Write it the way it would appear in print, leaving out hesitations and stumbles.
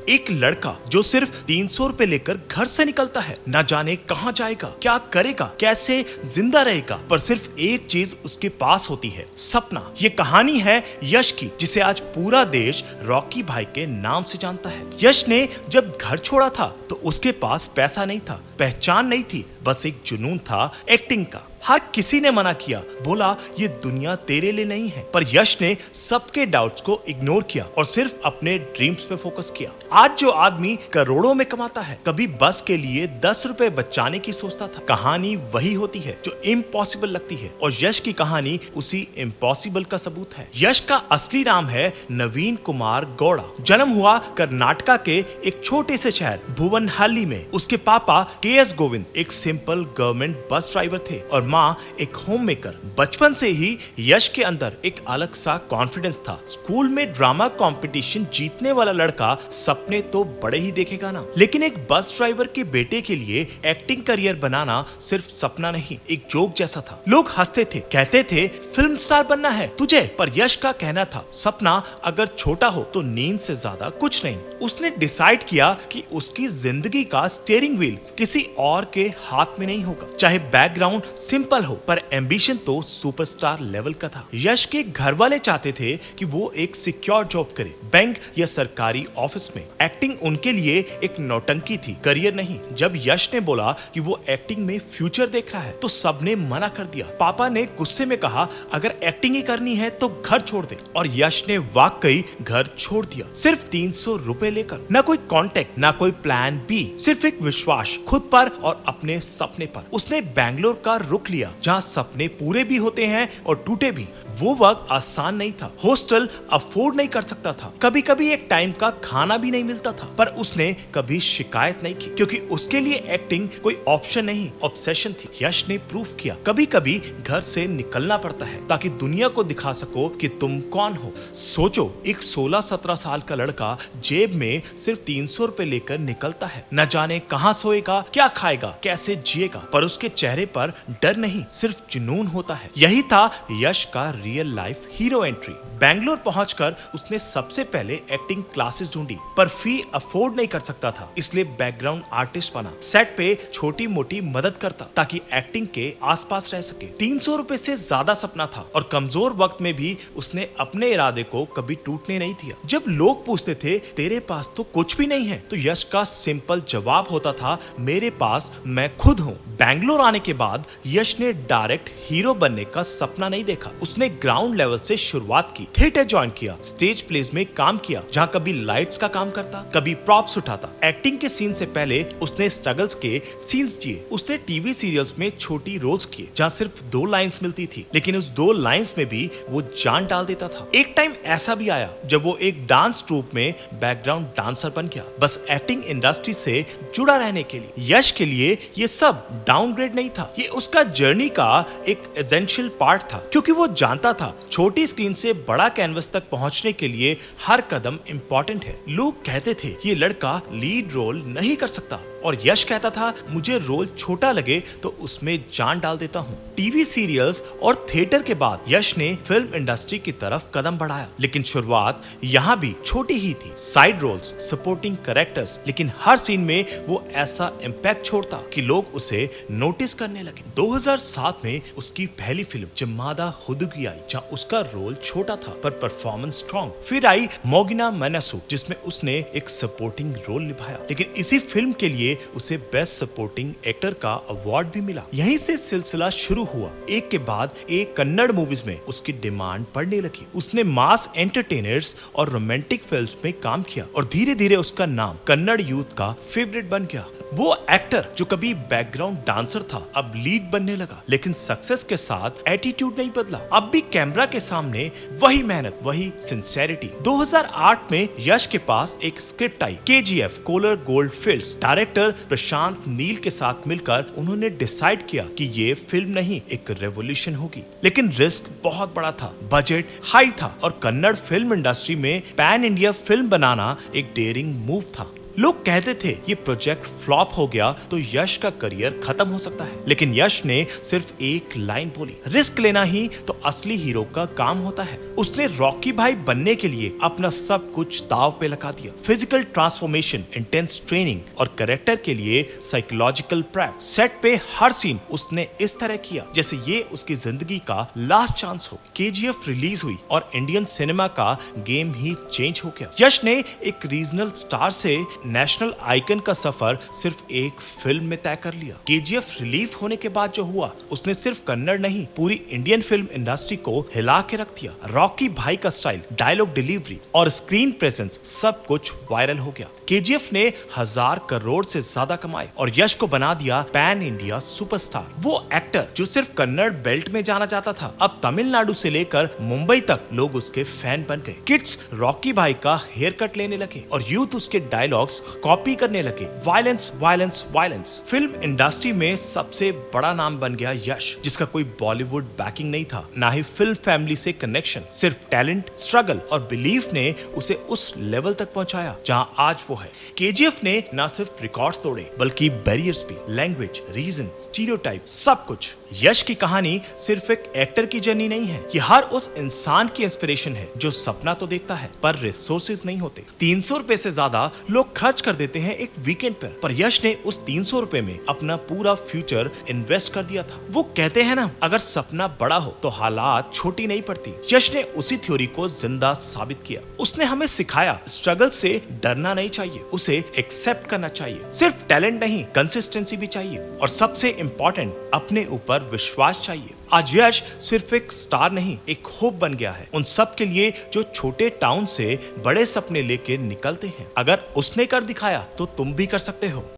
एक लड़का जो सिर्फ 300 रुपए लेकर घर से निकलता है, न जाने कहां जाएगा, क्या करेगा, कैसे जिंदा रहेगा, पर सिर्फ एक चीज उसके पास होती है, सपना। ये कहानी है यश की, जिसे आज पूरा देश रॉकी भाई के नाम से जानता है। यश ने जब घर छोड़ा था तो उसके पास पैसा नहीं था, पहचान नहीं थी, बस एक जुनून था एक्टिंग का। हर किसी ने मना किया, बोला ये दुनिया तेरे लिए नहीं है, पर यश ने सबके डाउट्स को इग्नोर किया और सिर्फ अपने ड्रीम्स पे फोकस किया। आज जो आदमी करोड़ों में कमाता है, कभी बस के लिए 10 रुपए बचाने की सोचता था। कहानी वही होती है जो इम्पॉसिबल लगती है, और यश की कहानी उसी इम्पॉसिबल का सबूत है। यश का असली नाम है नवीन कुमार गौड़ा। जन्म हुआ कर्नाटका के एक छोटे से शहर भुवनहल्ली में। उसके पापा के.एस. गोविंद एक सिंपल गवर्नमेंट बस ड्राइवर थे और माँ एक होम मेकर। बचपन से ही यश के अंदर एक अलग सा कॉन्फिडेंस था। स्कूल में ड्रामा कंपटीशन जीतने वाला लड़का सपने तो बड़े ही देखेगा ना, लेकिन एक बस ड्राइवर के बेटे के लिए एक्टिंग करियर बनाना सिर्फ सपना नहीं, एक जोक जैसा था। लोग हंसते थे, कहते थे फिल्म स्टार बनना है तुझे, पर यश का कहना था सपना अगर छोटा हो तो नींद से ज्यादा कुछ नहीं। उसने डिसाइड किया कि उसकी जिंदगी का स्टीयरिंग व्हील किसी और के हाथ में नहीं होगा, चाहे बैकग्राउंड सिंपल हो, पर एम्बिशन तो सुपरस्टार लेवल का था। यश के घर वाले चाहते थे कि वो एक सिक्योर जॉब करे, बैंक या सरकारी ऑफिस में। एक्टिंग उनके लिए एक नौटंकी थी, करियर नहीं। जब यश ने बोला कि वो एक्टिंग में फ्यूचर देख रहा है तो सबने मना कर दिया। पापा ने गुस्से में कहा अगर एक्टिंग ही करनी है तो घर छोड़ दे, और यश ने वाकई घर छोड़ दिया, सिर्फ 300 रुपए लेकर। ना कोई कॉन्टेक्ट, ना कोई प्लान बी, सिर्फ एक विश्वास खुद पर और अपने सपने पर। उसने बैंगलोर का रुख लिया, जहाँ सपने पूरे भी होते हैं और टूटे भी। वो वक्त आसान नहीं था, हॉस्टल अफोर्ड नहीं कर सकता था, कभी कभी एक टाइम का खाना भी नहीं मिलता था, पर उसने कभी शिकायत नहीं की, क्योंकि उसके लिए एक्टिंग कोई ऑप्शन नहीं, ऑब्सेशन थी। यश ने प्रूफ किया कभी कभी घर से निकलना पड़ता है ताकि दुनिया को दिखा सको कि तुम कौन हो। सोचो, एक 16-17 साल का लड़का जेब में सिर्फ 300 रुपए लेकर निकलता है, न जाने कहां सोएगा, क्या खाएगा, कैसे जिएगा, पर उसके चेहरे पर डर नहीं, सिर्फ जुनून होता है। यही था यश का real life hero entry. Bangalore पहुंचकर उसने सबसे पहले एक्टिंग क्लासेस ढूंढी, पर फी अफोर्ड नहीं कर सकता था, इसलिए बैकग्राउंड आर्टिस्ट बना। सेट पे छोटी मोटी मदद करता ताकि एक्टिंग के आसपास रह सके। 300 रुपए से ज्यादा सपना था, और कमजोर वक्त में भी उसने अपने इरादे को कभी टूटने नहीं दिया। जब लोग पूछते थे तेरे पास तो कुछ भी नहीं है, तो यश का सिंपल जवाब होता था मेरे पास मैं खुद हूँ। बैंगलोर आने के बाद यश ने डायरेक्ट हीरो बनने का सपना नहीं देखा। उसने ग्राउंड लेवल से शुरुआत की, थिएटर ज्वाइन किया, स्टेज प्लेस में काम किया, जहाँ कभी लाइट्स का काम करता, कभी प्रॉप्स उठाता। एक्टिंग के सीन से पहले उसने स्ट्रगल्स के सीन्स जिए। उसने टीवी सीरियल्स में छोटी रोल्स किए, जहाँ सिर्फ 2 लाइंस मिलती थी, लेकिन उस 2 लाइंस में भी वो जान डाल देता था। एक टाइम ऐसा भी आया जब वो एक डांस ट्रूप में बैकग्राउंड डांसर बन गया, बस एक्टिंग इंडस्ट्री से जुड़ा रहने के लिए। यश के लिए ये सब डाउनग्रेड नहीं था, ये उसका जर्नी का एक एसेंशियल पार्ट था, क्योंकि वो जानता था छोटी स्क्रीन से बड़ा कैनवस तक पहुंचने के लिए हर कदम इंपॉर्टेंट है। लोग कहते थे ये लड़का लीड रोल नहीं कर सकता, और यश कहता था मुझे रोल छोटा लगे तो उसमें जान डाल देता हूँ। टीवी सीरियल्स और थिएटर के बाद यश ने फिल्म इंडस्ट्री की तरफ कदम बढ़ाया, लेकिन शुरुआत यहाँ भी छोटी ही थी। साइड रोल्स, सपोर्टिंग कैरेक्टर्स, लेकिन हर सीन में वो ऐसा इम्पैक्ट छोड़ता कि लोग उसे नोटिस करने लगे। 2007 में उसकी पहली फिल्म जम्मादा हुदुगी आई, जहाँ उसका रोल छोटा था पर परफॉर्मेंस स्ट्रॉन्ग। फिर आई मोगिना मैनसू, जिसमें उसने एक सपोर्टिंग रोल निभाया, लेकिन इसी फिल्म के लिए उसे बेस्ट सपोर्टिंग एक्टर का अवार्ड भी मिला। यहीं से सिलसिला शुरू हुआ, एक के बाद एक कन्नड़ मूवीज में उसकी डिमांड बढ़ने लगी। उसने मास एंटरटेनर्स और रोमांटिक फिल्म्स में काम किया, और धीरे धीरे उसका नाम कन्नड़ यूथ का फेवरेट बन गया। वो एक्टर जो कभी बैकग्राउंड डांसर था अब लीड बनने लगा, लेकिन सक्सेस के साथ एटीट्यूड नहीं बदला। अब भी कैमरा के सामने वही मेहनत, वही सिंसेरिटी। 2008 में यश के पास एक स्क्रिप्ट आई, KGF Kolar gold films. Director Prashanth Neel के साथ मिलकर उन्होंने डिसाइड किया कि ये फिल्म नहीं एक रेवोल्यूशन होगी, लेकिन रिस्क बहुत बड़ा था, बजट हाई था, और कन्नड़ फिल्म इंडस्ट्री में पैन इंडिया फिल्म बनाना एक डेयरिंग मूव था। लोग कहते थे ये प्रोजेक्ट फ्लॉप हो गया तो यश का करियर खत्म हो सकता है, लेकिन यश ने सिर्फ एक लाइन बोली, रिस्क लेना ही तो असली हीरो का काम होता है। उसने रॉकी भाई बनने के लिए अपना सब कुछ दांव पे लगा दिया। फिजिकल ट्रांसफॉर्मेशन, इंटेंस ट्रेनिंग और कैरेक्टर के लिए साइकोलॉजिकल प्रेप। सेट पे हर सीन उसने इस तरह किया जैसे ये उसकी जिंदगी का लास्ट चांस हो। केजीएफ रिलीज हुई और इंडियन सिनेमा का गेम ही चेंज हो गया। यश ने एक रीजनल स्टार से नेशनल आइकन का सफर सिर्फ एक फिल्म में तय कर लिया। केजीएफ रिलीफ होने के बाद जो हुआ, उसने सिर्फ कन्नड़ नहीं पूरी इंडियन फिल्म इंडस्ट्री को हिला के रख दिया। रॉकी भाई का स्टाइल, डायलॉग डिलीवरी और स्क्रीन प्रेजेंस सब कुछ वायरल हो गया। केजीएफ ने 1000 करोड़ से ज्यादा कमाए और यश को बना दिया पैन इंडिया सुपरस्टार। वो एक्टर जो सिर्फ कन्नड़ बेल्ट में जाना जाता था, अब तमिलनाडु से लेकर मुंबई तक लोग उसके फैन बन गए। किड्स रॉकी भाई का हेयर कट लेने लगे और यूथ उसके डायलॉग्स कॉपी करने लगे। Violence violence violence. Film industry में सबसे बड़ा नाम बन गया यश, जिसका कोई बॉलीवुड बैकिंग नहीं था, ना ही फिल्म फैमिली से कनेक्शन। सिर्फ टैलेंट, स्ट्रगल और बिलीफ ने उसे उस लेवल तक पहुंचाया जहां आज वो है। केजीएफ ने ना सिर्फ रिकॉर्ड्स तोड़े बल्कि बैरियर्स भी, लैंग्वेज, रीजन, स्टीरियोटाइप, सब कुछ। यश की कहानी सिर्फ एक एक्टर की जर्नी नहीं है, ये हर उस इंसान की इंस्पिरेशन है जो सपना तो देखता है पर रिसोर्सेज नहीं होते। 300 रुपए से ज्यादा लोग खर्च कर देते हैं एक वीकेंड पर यश ने उस 300 रुपए में अपना पूरा फ्यूचर इन्वेस्ट कर दिया था। वो कहते हैं ना, अगर सपना बड़ा हो तो हालात छोटी नहीं पड़ती। यश ने उसी थ्योरी को जिंदा साबित किया। उसने हमें सिखाया स्ट्रगल से डरना नहीं चाहिए, उसे एक्सेप्ट करना चाहिए। सिर्फ टैलेंट नहीं, कंसिस्टेंसी भी चाहिए और सबसे इंपॉर्टेंट अपने ऊपर विश्वास चाहिए। आज यश सिर्फ एक स्टार नहीं, एक होप बन गया है उन सब के लिए जो छोटे टाउन से बड़े सपने लेके निकलते हैं। अगर उसने कर दिखाया तो तुम भी कर सकते हो।